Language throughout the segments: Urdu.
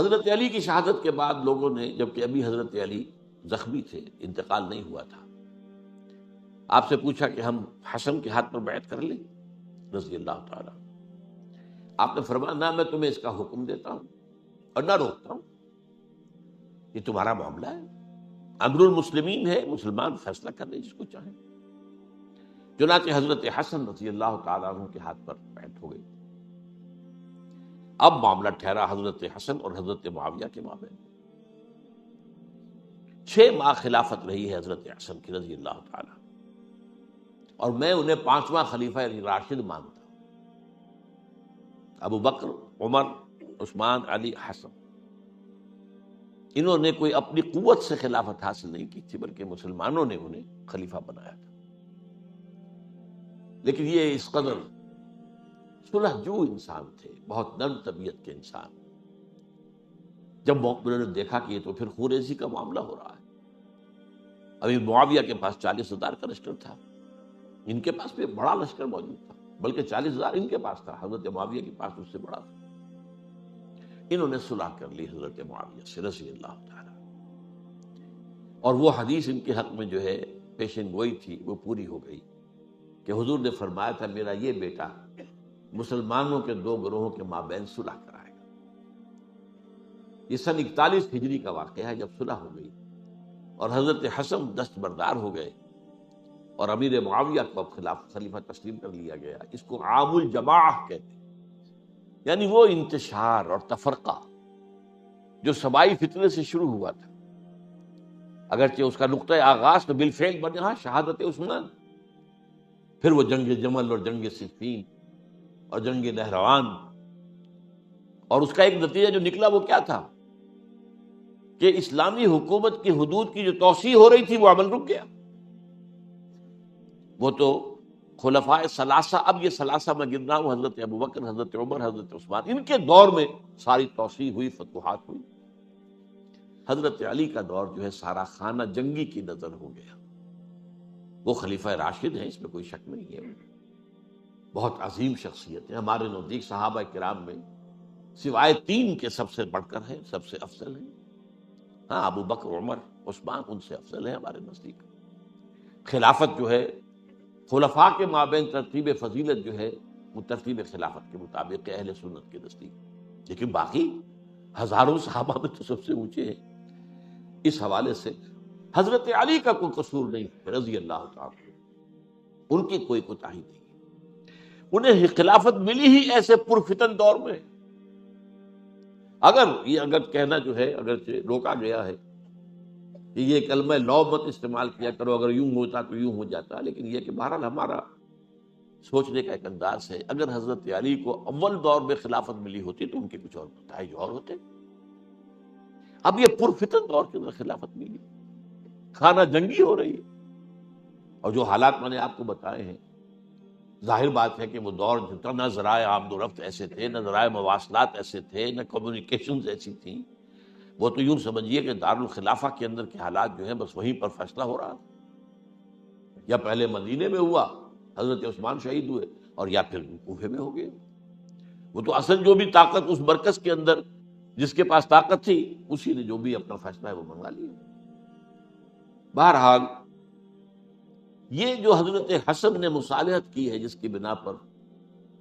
حضرت علی کی شہادت کے بعد لوگوں نے، جبکہ ابھی حضرت علی زخمی تھے، انتقال نہیں ہوا تھا، آپ سے پوچھا کہ ہم حسن کے ہاتھ پر بیعت کر لیں رضی اللہ تعالیٰ. آپ نے فرمایا نہ میں تمہیں اس کا حکم دیتا ہوں اور نہ روکتا ہوں، یہ تمہارا معاملہ ہے، امر المسلمین ہے، مسلمان فیصلہ کر لیں جس کو چاہیں. چنانچہ حضرت حسن رضی اللہ تعالیٰ عنہ کے ہاتھ پر بیعت ہو گئی. اب معاملہ ٹھہرا حضرت حسن اور حضرت معاویہ کے مابین. 6 ماہ خلافت رہی ہے حضرت حسن کی رضی اللہ تعالیٰ، اور میں انہیں 5واں خلیفہ راشد مانتا ہوں. ابو بکر، عمر، عثمان، علی، حسن، انہوں نے کوئی اپنی قوت سے خلافت حاصل نہیں کی تھی، بلکہ مسلمانوں نے انہیں خلیفہ بنایا تھا. لیکن یہ اس قدر صلح جو انسان تھے، بہت نرم طبیعت کے انسان، جب انہوں نے دیکھا کہ یہ تو پھر خوریزی کا معاملہ ہو رہا ہے. ابھی معاویہ کے پاس 40,000 کا لشکر تھا، ان کے پاس بھی بڑا لشکر موجود تھا، بلکہ 40,000 ان کے پاس تھا، حضرت معاویہ کے پاس اس سے بڑا تھا. انہوں نے صلح کر لی حضرت معاویہ سے رضی اللہ تعالی، اور وہ حدیث ان کے حق میں جو ہے پیشن گوئی تھی وہ پوری ہو گئی کہ حضور نے فرمایا تھا میرا یہ بیٹا مسلمانوں کے 2 گروہوں کے مابین صلح کرائے گا. یہ سن 41 ہجری کا واقعہ ہے جب صلح ہو گئی اور حضرت حسن دستبردار ہو گئے اور امیر معاویہ کو اب خلیفہ تسلیم کر لیا گیا. اس کو عام الجماع کہتے ہیں، یعنی وہ انتشار اور تفرقہ جو سبائی فتنے سے شروع ہوا تھا، اگرچہ اس کا نقطۂ آغاز تو بالفعل بنا شہادت عثمان، پھر وہ جنگ جمل اور جنگ صفین اور جنگ نہروان، اور اس کا ایک نتیجہ جو نکلا وہ کیا تھا کہ اسلامی حکومت کی حدود کی جو توسیع ہو رہی تھی وہ عمل رک گیا. وہ تو خلفائے ثلاثہ، اب یہ ثلاثہ میں گن رہا ہوں، حضرت ابوبکر، حضرت عمر، حضرت عثمان، ان کے دور میں ساری توسیع ہوئی، فتوحات ہوئی. حضرت علی کا دور جو ہے سارا خانہ جنگی کی نظر ہو گیا. وہ خلیفہ راشد ہیں، اس میں کوئی شک نہیں ہے، بہت عظیم شخصیت ہے، ہمارے نزدیک صحابہ کرام میں سوائے 3 کے سب سے بڑھ کر ہیں، سب سے افضل ہیں. ہاں ابو بکر، عمر، عثمان ان سے افضل ہیں ہمارے نزدیک. خلافت جو ہے خلفاء کے مابین ترتیب فضیلت جو ہے وہ ترتیب خلافت کے مطابق ہے اہل سنت کے نزدیک، لیکن باقی ہزاروں صحابہ میں تو سب سے اونچے ہیں. اس حوالے سے حضرت علی کا کوئی قصور نہیں رضی اللہ تعالی، ان کی کوئی کوتاہی نہیں. انہیں خلافت ملی ہی ایسے پرفتن دور میں. اگر کہنا جو ہے اگرچہ روکا گیا ہے کہ یہ کلمہ لو مت استعمال کیا کرو، اگر یوں ہوتا تو یوں ہو جاتا، لیکن یہ کہ بہرحال ہمارا سوچنے کا ایک انداز ہے. اگر حضرت علی کو اول دور میں خلافت ملی ہوتی تو ان کے کچھ اور نتائج اور ہوتے. اب یہ پرفتن دور کے اندر خلافت ملی، خانہ جنگی ہو رہی ہے، اور جو حالات میں نے آپ کو بتائے ہیں، ظاہر بات ہے کہ وہ دور نہ ذرائع آمد و رفت ایسے تھے، نہ ذرائع مواصلات ایسے تھے، نہ کمیونیکیشنز ایسی تھیں. وہ تو یوں سمجھیے کہ دارالخلافہ کے اندر کے حالات جو ہیں بس وہیں پر فیصلہ ہو رہا، یا پہلے مدینے میں ہوا، حضرت عثمان شہید ہوئے، اور یا پھر کوفے میں ہو گئے. وہ تو اصل جو بھی طاقت اس مرکز کے اندر جس کے پاس طاقت تھی اسی نے جو بھی اپنا فیصلہ ہے وہ منگا لیا. بہرحال یہ جو حضرت حسن نے مصالحت کی ہے جس کی بنا پر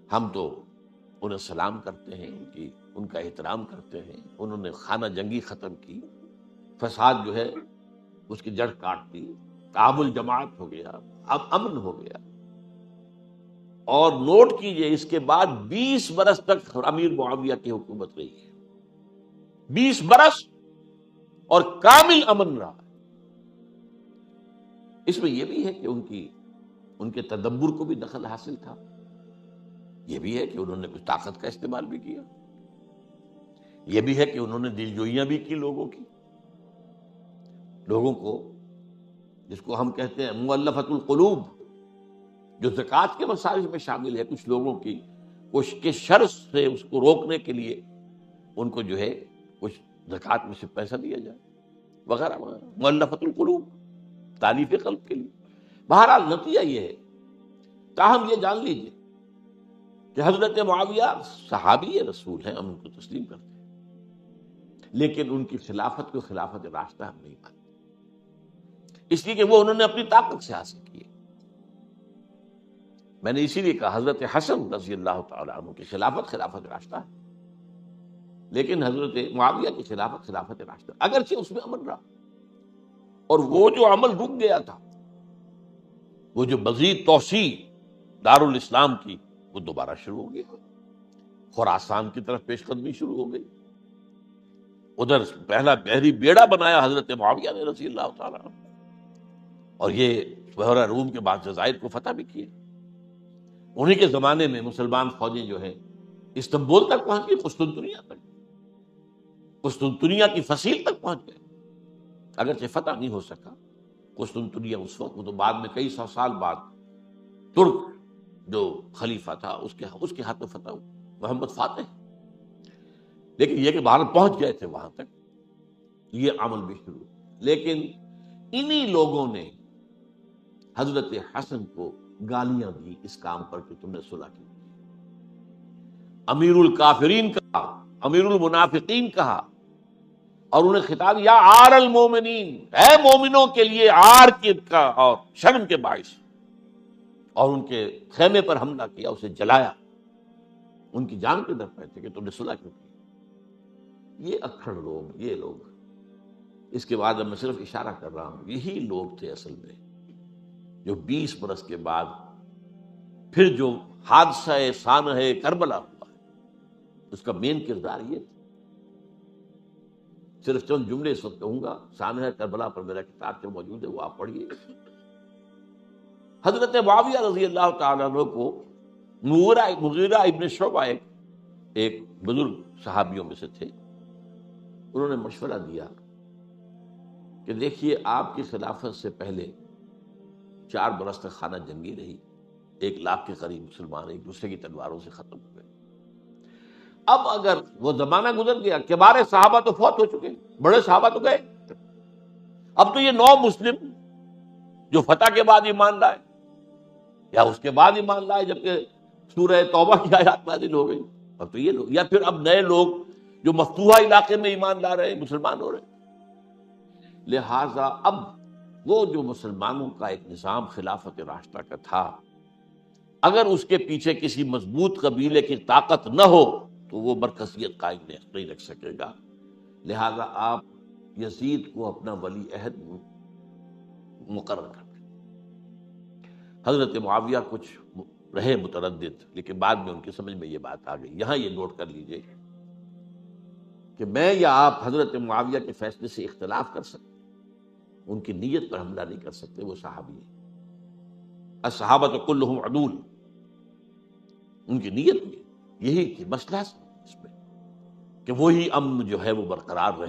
ہم تو انہیں سلام کرتے ہیں، ان کا احترام کرتے ہیں، انہوں نے خانہ جنگی ختم کی، فساد جو ہے اس کی جڑ کاٹ دی، تعامل جماعت ہو گیا، اب امن ہو گیا. اور نوٹ کیجئے اس کے بعد 20 برس تک امیر معاویہ کی حکومت رہی ہے، 20 برس، اور کامل امن رہا. اس میں یہ بھی ہے کہ ان کے تدبر کو بھی دخل حاصل تھا، یہ بھی ہے کہ انہوں نے کچھ طاقت کا استعمال بھی کیا، یہ بھی ہے کہ انہوں نے دل جوئیاں بھی کی لوگوں کو جس کو ہم کہتے ہیں مؤلفۃ القلوب، جو زکوٰۃ کے مسائل میں شامل ہے. کچھ لوگوں کی کے شر سے اس کو روکنے کے لیے ان کو جو ہے کچھ زکوٰۃ میں سے پیسہ دیا جائے وغیرہ وغیرہ، مؤلفۃ القلوب، تالیف قلب کے لیے. بہرحال نتیجہ یہ ہے. تاہم یہ جان لیجیے کہ حضرت معاویہ صحابی رسول ہیں، ہم ان کو تسلیم کرتے ہیں، لیکن ان کی خلافت کو خلافت راشدہ ہم نہیں مانتے، اس لیے کہ وہ انہوں نے اپنی طاقت سے حاصل کی ہے۔ میں نے اسی لیے کہا حضرت حسن رضی اللہ تعالیٰ عنہ کی خلافت خلافت راشدہ ہے، لیکن حضرت معاویہ کی خلافت خلافت راشدہ، اگرچہ اس میں عمل رہا، اور وہ جو عمل رک گیا تھا، وہ جو مزید توسیع دارالاسلام کی، وہ دوبارہ شروع ہو گیا، خراسان کی طرف پیش قدمی شروع ہو گئی، ادھر پہلا بحری بیڑا بنایا حضرت معاویہ نے رضی اللہ تعالیٰ عنہ، اور یہ بحیرہ روم کے بعد جزائر کو فتح بھی کیے۔ انہی کے زمانے میں مسلمان فوجیں جو ہیں استنبول تک پہنچ گئی، قسطنطنیہ تک، قسطنطنیہ کی فصیل تک پہنچ گئے، اگرچہ فتح نہیں ہو سکا قسطنطنیہ اس وقت، وہ تو بعد میں کئی سو سال بعد ترک جو خلیفہ تھا اس کے ہاتھوں فتح ہوا، محمد فاتح، لیکن یہ کہ باہر پہنچ گئے تھے وہاں تک، یہ عمل بھی شروع۔ لیکن انہی لوگوں نے حضرت حسن کو گالیاں دی اس کام پر کہ تم نے صلح کی، امیر الکافرین کہا، امیر المنافقین کہا، اور انہیں خطاب یا عار المومنین، اے مومنوں کے لیے عار کی کا اور شرم کے باعث، اور ان کے خیمے پر حملہ کیا، اسے جلایا، ان کی جان کے در پہ تھے کہ تم نے صلح کیوں کی۔ یہ اکھڑ لوگ، یہ لوگ، اس کے بعد اب میں صرف اشارہ کر رہا ہوں، یہی لوگ تھے اصل میں جو 20 برس کے بعد پھر جو حادثہ سانحہ کربلا ہوا ہے، اس کا مین کردار یہ تھا۔ صرف چند جملے اس وقت کہوں گا، سانحہ کربلا پر میرا کتاب جو موجود ہے وہ آپ پڑھیے۔ حضرت معاویہ رضی اللہ تعالیٰ عنہ کو مغیرہ ابن شعبہ ایک بزرگ صحابیوں میں سے تھے، انہوں نے مشورہ دیا کہ دیکھیے آپ کی خلافت سے پہلے 4 برس تک خانہ جنگی رہی، 1 لاکھ کے قریب مسلمان ایک دوسرے کی تلواروں سے ختم ہوئے، اب اگر وہ زمانہ گزر گیا، کبار صحابہ تو فوت ہو چکے، بڑے صحابہ تو گئے، اب تو یہ 9 مسلم جو فتح کے بعد ایمان لائے یا اس کے بعد ایمان لائے جبکہ سورہ توبہ کی آیات نازل ہو گئی، اب تو یہ لوگ، یا پھر اب نئے لوگ جو مفتوحہ علاقے میں ایمان لا رہے ہیں، مسلمان ہو رہے ہیں، لہٰذا اب وہ جو مسلمانوں کا ایک نظام خلافت راشدہ کا تھا، اگر اس کے پیچھے کسی مضبوط قبیلے کی طاقت نہ ہو تو وہ مرکزیت قائم نہیں رکھ سکے گا، لہذا آپ یزید کو اپنا ولی عہد مقرر کر دیں۔ حضرت معاویہ کچھ رہے متردد، لیکن بعد میں ان کی سمجھ میں یہ بات آ گئی۔ یہاں یہ نوٹ کر لیجئے کہ میں یا آپ حضرت معاویہ کے فیصلے سے اختلاف کر سکتے، ان کی نیت پر حملہ نہیں کر سکتے، وہ صحابی ہیں، الصحابۃ کلھم عدول، ان کی نیت میں یہی تھی، مسئلہ اس میں کہ وہی امن جو ہے وہ برقرار رہے۔